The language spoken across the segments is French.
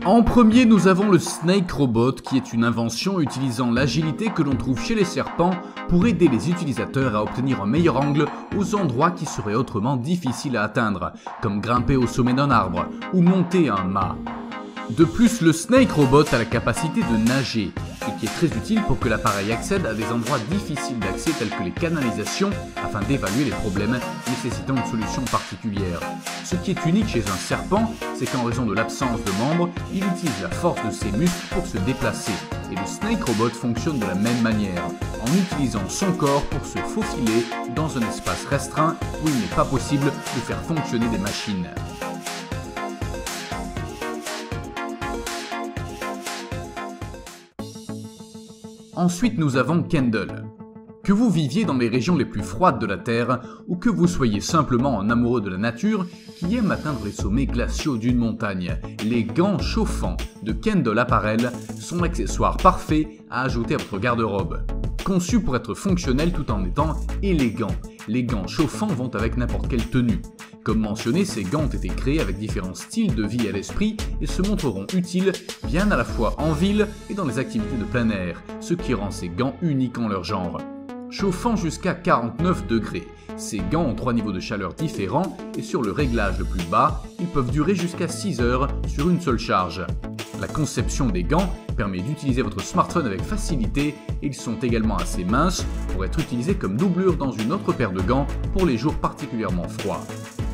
En premier, nous avons le Snake Robot, qui est une invention utilisant l'agilité que l'on trouve chez les serpents pour aider les utilisateurs à obtenir un meilleur angle aux endroits qui seraient autrement difficiles à atteindre, comme grimper au sommet d'un arbre ou monter un mât. De plus, le Snake Robot a la capacité de nager, ce qui est très utile pour que l'appareil accède à des endroits difficiles d'accès tels que les canalisations afin d'évaluer les problèmes nécessitant une solution particulière. Ce qui est unique chez un serpent, c'est qu'en raison de l'absence de membres, il utilise la force de ses muscles pour se déplacer. Et le Snake Robot fonctionne de la même manière, en utilisant son corps pour se faufiler dans un espace restreint où il n'est pas possible de faire fonctionner des machines. Ensuite, nous avons Kendall. Que vous viviez dans les régions les plus froides de la Terre ou que vous soyez simplement un amoureux de la nature qui aime atteindre les sommets glaciaux d'une montagne, les gants chauffants de Kendall Apparel sont l'accessoire parfait à ajouter à votre garde-robe. Conçus pour être fonctionnels tout en étant élégants, les gants chauffants vont avec n'importe quelle tenue. Comme mentionné, ces gants ont été créés avec différents styles de vie à l'esprit et se montreront utiles bien à la fois en ville et dans les activités de plein air, ce qui rend ces gants uniques en leur genre. Chauffant jusqu'à 49 degrés, ces gants ont 3 niveaux de chaleur différents et sur le réglage le plus bas, ils peuvent durer jusqu'à 6 heures sur une seule charge. La conception des gants permet d'utiliser votre smartphone avec facilité et ils sont également assez minces pour être utilisés comme doublure dans une autre paire de gants pour les jours particulièrement froids.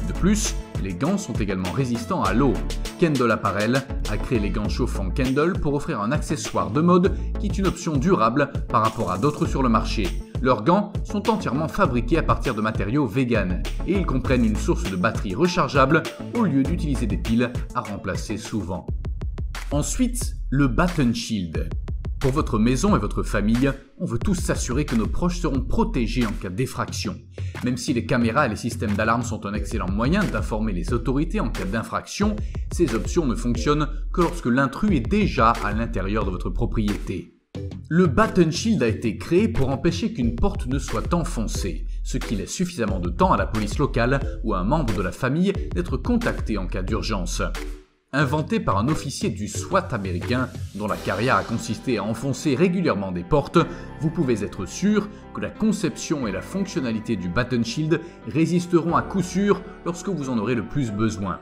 De plus, les gants sont également résistants à l'eau. Kendall Apparel a créé les gants chauffants Kendall pour offrir un accessoire de mode qui est une option durable par rapport à d'autres sur le marché. Leurs gants sont entièrement fabriqués à partir de matériaux véganes et ils comprennent une source de batterie rechargeable au lieu d'utiliser des piles à remplacer souvent. Ensuite, le Baton Shield. Pour votre maison et votre famille, on veut tous s'assurer que nos proches seront protégés en cas d'effraction. Même si les caméras et les systèmes d'alarme sont un excellent moyen d'informer les autorités en cas d'infraction, ces options ne fonctionnent que lorsque l'intrus est déjà à l'intérieur de votre propriété. Le Baton Shield a été créé pour empêcher qu'une porte ne soit enfoncée, ce qui laisse suffisamment de temps à la police locale ou à un membre de la famille d'être contacté en cas d'urgence. Inventé par un officier du SWAT américain dont la carrière a consisté à enfoncer régulièrement des portes, vous pouvez être sûr que la conception et la fonctionnalité du Baton Shield résisteront à coup sûr lorsque vous en aurez le plus besoin.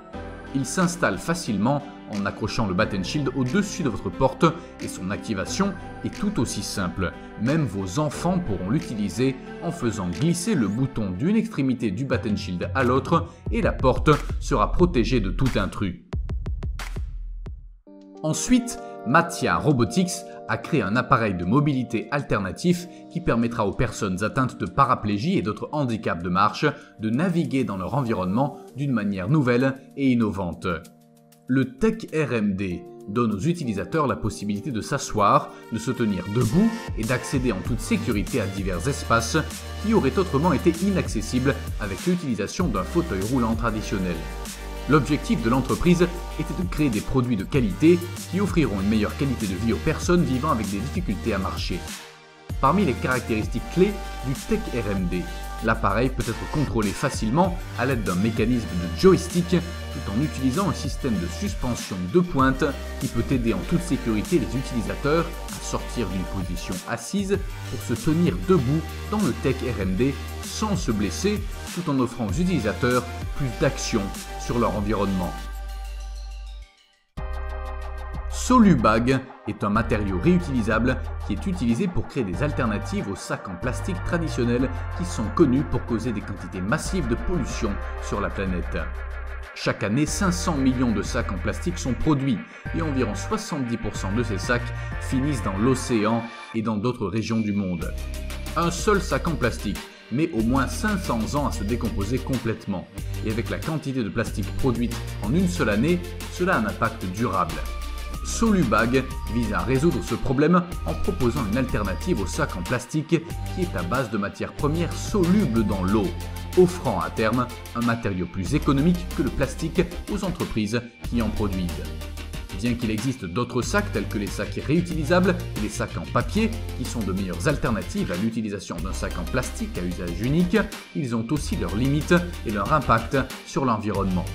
Il s'installe facilement en accrochant le Baton Shield au-dessus de votre porte et son activation est tout aussi simple. Même vos enfants pourront l'utiliser en faisant glisser le bouton d'une extrémité du Baton Shield à l'autre et la porte sera protégée de tout intrus. Ensuite, Matia Robotics a créé un appareil de mobilité alternatif qui permettra aux personnes atteintes de paraplégie et d'autres handicaps de marche de naviguer dans leur environnement d'une manière nouvelle et innovante. Le Tech RMD donne aux utilisateurs la possibilité de s'asseoir, de se tenir debout et d'accéder en toute sécurité à divers espaces qui auraient autrement été inaccessibles avec l'utilisation d'un fauteuil roulant traditionnel. L'objectif de l'entreprise était de créer des produits de qualité qui offriront une meilleure qualité de vie aux personnes vivant avec des difficultés à marcher. Parmi les caractéristiques clés du Tech RMD, l'appareil peut être contrôlé facilement à l'aide d'un mécanisme de joystick tout en utilisant un système de suspension de pointe qui peut aider en toute sécurité les utilisateurs à sortir d'une position assise pour se tenir debout dans le Tech RMD sans se blesser tout en offrant aux utilisateurs plus d'action sur leur environnement. Solubag est un matériau réutilisable qui est utilisé pour créer des alternatives aux sacs en plastique traditionnels qui sont connus pour causer des quantités massives de pollution sur la planète. Chaque année, 500 millions de sacs en plastique sont produits et environ 70% de ces sacs finissent dans l'océan et dans d'autres régions du monde. Un seul sac en plastique met au moins 500 ans à se décomposer complètement. Et avec la quantité de plastique produite en une seule année, cela a un impact durable. Solubag vise à résoudre ce problème en proposant une alternative au sac en plastique qui est à base de matières premières solubles dans l'eau, offrant à terme un matériau plus économique que le plastique aux entreprises qui en produisent. Bien qu'il existe d'autres sacs tels que les sacs réutilisables et les sacs en papier qui sont de meilleures alternatives à l'utilisation d'un sac en plastique à usage unique, ils ont aussi leurs limites et leur impact sur l'environnement.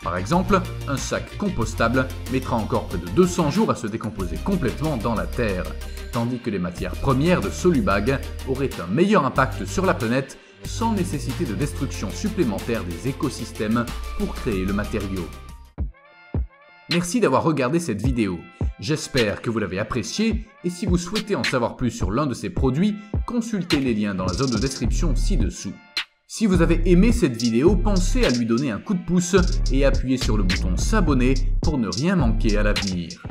Par exemple, un sac compostable mettra encore près de 200 jours à se décomposer complètement dans la terre, tandis que les matières premières de Solubag auraient un meilleur impact sur la planète sans nécessité de destruction supplémentaire des écosystèmes pour créer le matériau. Merci d'avoir regardé cette vidéo. J'espère que vous l'avez appréciée et si vous souhaitez en savoir plus sur l'un de ces produits, consultez les liens dans la zone de description ci-dessous. Si vous avez aimé cette vidéo, pensez à lui donner un coup de pouce et appuyez sur le bouton s'abonner pour ne rien manquer à l'avenir.